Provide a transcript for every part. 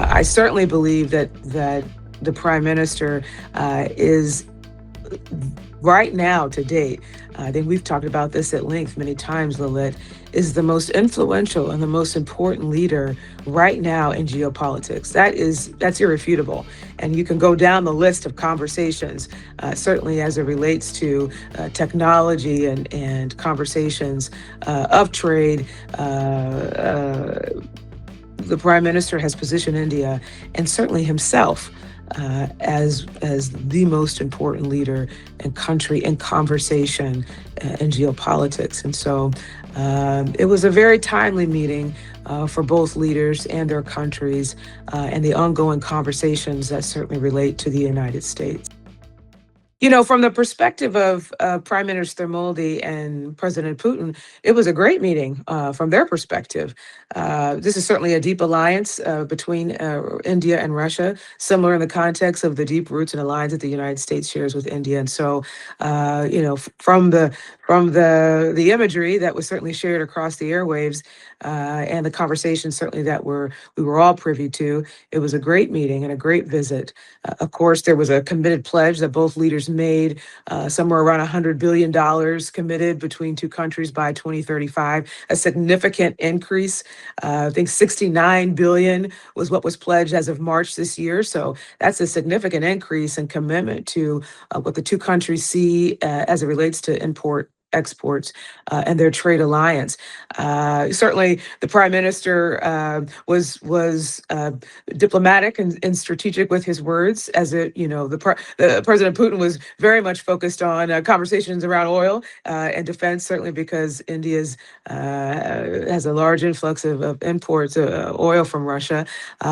I certainly believe that the prime minister is right now to date. I think we've talked about this at length many times, Lilith, is the most influential and the most important leader right now in geopolitics. That's irrefutable, and you can go down the list of conversations, certainly as it relates to technology and conversations of trade. The prime minister has positioned India and certainly himself as the most important leader and country in conversation in geopolitics. And so it was a very timely meeting for both leaders and their countries and the ongoing conversations that certainly relate to the United States. From the perspective of Prime Minister Modi and President Putin, it was a great meeting from their perspective. This is certainly a deep alliance between India and Russia, similar in the context of the deep roots and alliance that the United States shares with India. And so, from the imagery that was certainly shared across the airwaves and the conversations certainly that we were all privy to, it was a great meeting and a great visit. Of course, there was a committed pledge that both leaders made, somewhere around $100 billion committed between two countries by 2035, a significant increase. I think 69 billion was what was pledged as of March this year. So that's a significant increase in commitment to what the two countries see as it relates to import exports and their trade alliance. Certainly, the prime minister was diplomatic and strategic with his words. As the President Putin was very much focused on conversations around oil and defense, certainly because India's has a large influx of imports oil from Russia,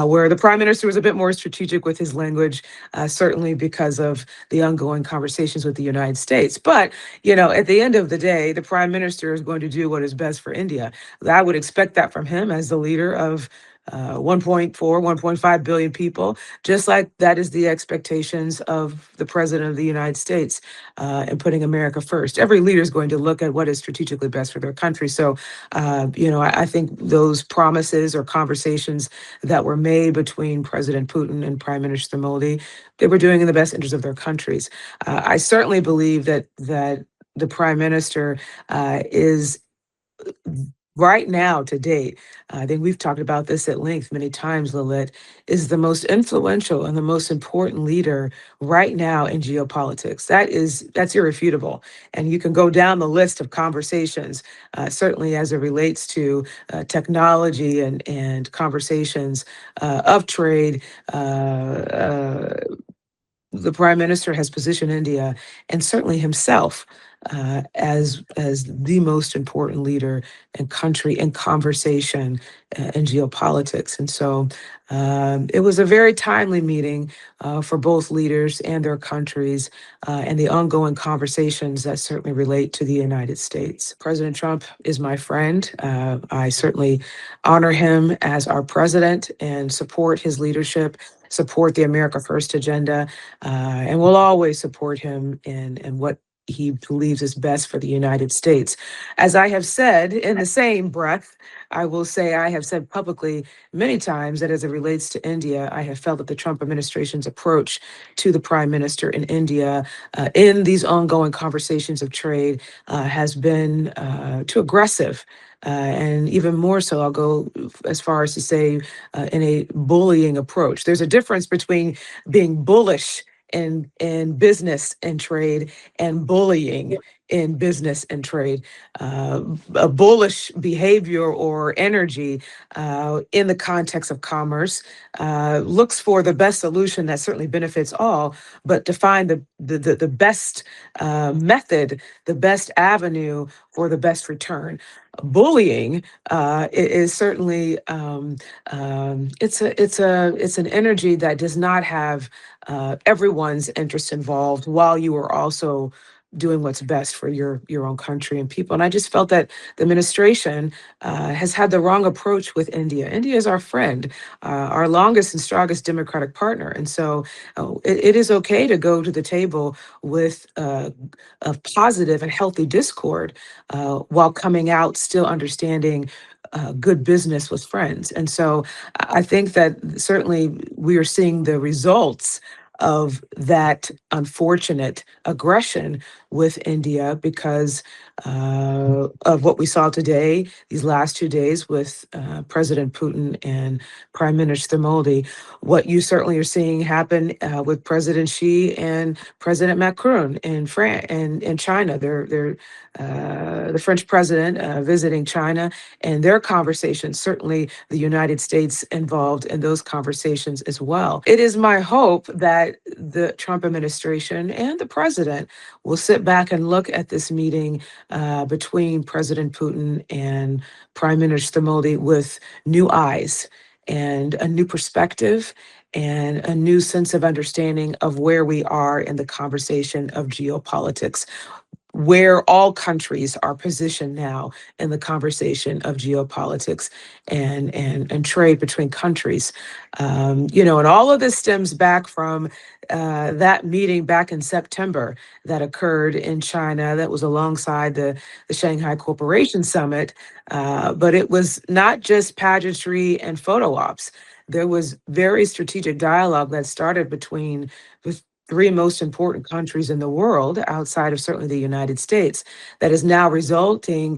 where the prime minister was a bit more strategic with his language, certainly because of the ongoing conversations with the United States. But at the end of the day, the prime minister is going to do what is best for India. I would expect that from him as the leader of 1.4, 1.5 billion people, just like that is the expectations of the president of the United States and putting America first. Every leader is going to look at what is strategically best for their country. So, I think those promises or conversations that were made between President Putin and Prime Minister Modi, they were doing in the best interest of their countries. I certainly believe that the prime minister is right now to date. I think we've talked about this at length many times, Lilith, is the most influential and the most important leader right now in geopolitics. That's irrefutable, and you can go down the list of conversations, certainly as it relates to technology and conversations of trade. The prime minister has positioned India and certainly himself as the most important leader and country in conversation in geopolitics. And so it was a very timely meeting for both leaders and their countries and the ongoing conversations that certainly relate to the United States. President Trump is my friend. I certainly honor him as our president and support his leadership, support the America First agenda, and will always support him in what he believes is best for the United States. As I have said in the same breath, I will say I have said publicly many times that as it relates to India, I have felt that the Trump administration's approach to the prime minister in India in these ongoing conversations of trade has been too aggressive. And even more so, I'll go as far as to say in a bullying approach. There's a difference between being bullish in business and trade and bullying in business and trade. A bullish behavior or energy in the context of commerce looks for the best solution that certainly benefits all, but to find the best method, the best avenue for the best return. Bullying is certainly it's an energy that does not have everyone's interest involved, while you are also doing what's best for your own country and people. And I just felt that the administration has had the wrong approach with India. India is our friend, our longest and strongest democratic partner. And so it is okay to go to the table with a positive and healthy discord while coming out still understanding good business with friends. And so I think that certainly we are seeing the results of that unfortunate aggression with India because of what we saw today, these last 2 days with President Putin and Prime Minister Modi. What you certainly are seeing happen with President Xi and President Macron in France and in China. They're the French president visiting China and their conversations, certainly the United States involved in those conversations as well. It is my hope that the Trump administration and the president will sit back and look at this meeting between President Putin and Prime Minister Modi with new eyes and a new perspective and a new sense of understanding of where we are in the conversation of geopolitics, where all countries are positioned now in the conversation of geopolitics and trade between countries. And all of this stems back from that meeting back in September that occurred in China that was alongside the Shanghai Cooperation Summit. But it was not just pageantry and photo ops. There was very strategic dialogue that started between the three most important countries in the world outside of certainly the United States that has now resulted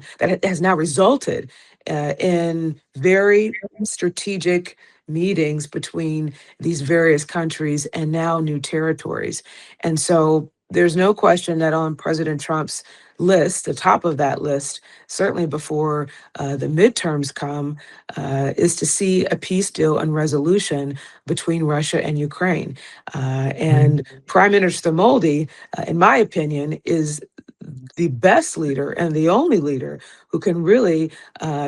in very strategic meetings between these various countries and now new territories. And so there's no question that on President Trump's list, the top of that list, certainly before the midterms come, is to see a peace deal and resolution between Russia and Ukraine. And Prime Minister Modi, in my opinion, is the best leader and the only leader who can really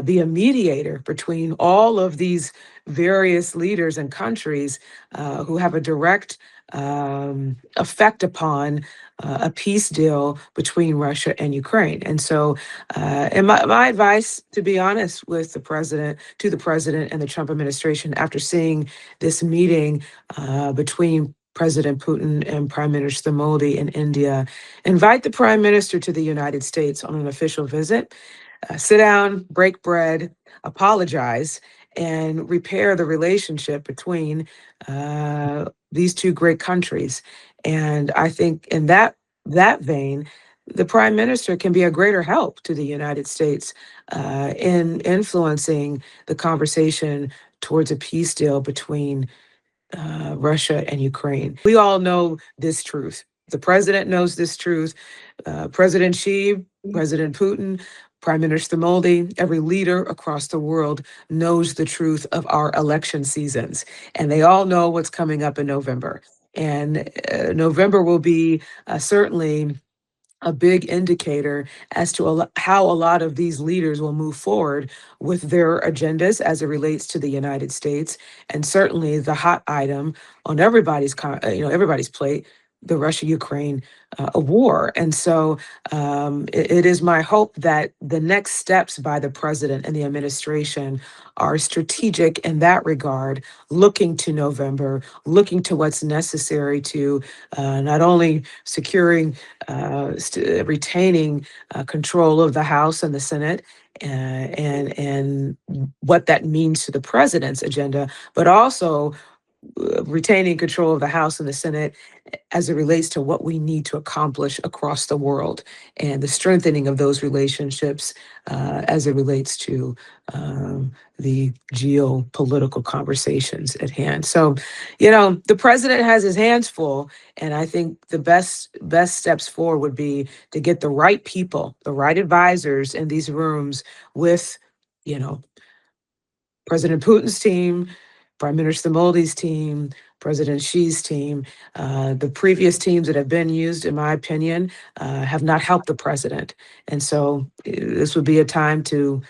be a mediator between all of these various leaders and countries who have a direct effect upon a peace deal between Russia and Ukraine. And so, and my advice, to be honest, to the president and the Trump administration, after seeing this meeting between President Putin and Prime Minister Modi in India, invite the Prime Minister to the United States on an official visit, sit down, break bread, apologize, and repair the relationship between these two great countries. And I think in that vein, the Prime Minister can be a greater help to the United States in influencing the conversation towards a peace deal between Russia and Ukraine. We all know this truth. The president knows this truth. President Xi, President Putin, Prime Minister Modi, every leader across the world knows the truth of our election seasons, and they all know what's coming up in November. And November will be certainly a big indicator as to how a lot of these leaders will move forward with their agendas as it relates to the United States, and certainly the hot item on everybody's plate, the Russia-Ukraine war. And so it is my hope that the next steps by the president and the administration are strategic in that regard, looking to November, looking to what's necessary to not only retaining control of the House and the Senate, and what that means to the president's agenda, but also retaining control of the House and the Senate as it relates to what we need to accomplish across the world and the strengthening of those relationships as it relates to the geopolitical conversations at hand. So, the president has his hands full, and I think the best steps forward would be to get the right people, the right advisors in these rooms with, you know, President Putin's team, Prime Minister Modi's team, President Xi's team. The previous teams that have been used, in my opinion, have not helped the president. And so this would be a time to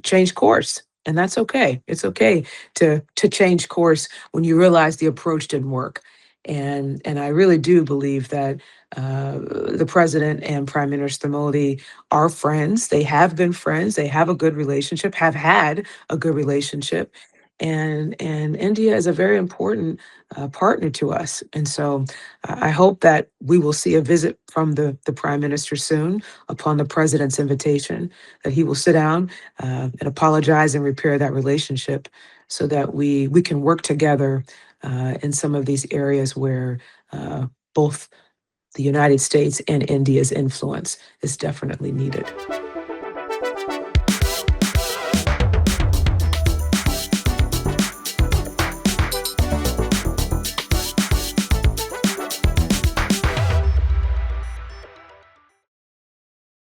change course. And that's okay. It's okay to change course when you realize the approach didn't work. And I really do believe that the president and Prime Minister Modi are friends. They have been friends. They have a good relationship, have had a good relationship. and India is a very important partner to us. And so I hope that we will see a visit from the Prime Minister soon upon the President's invitation, that he will sit down and apologize and repair that relationship so that we can work together in some of these areas where both the United States and India's influence is definitely needed.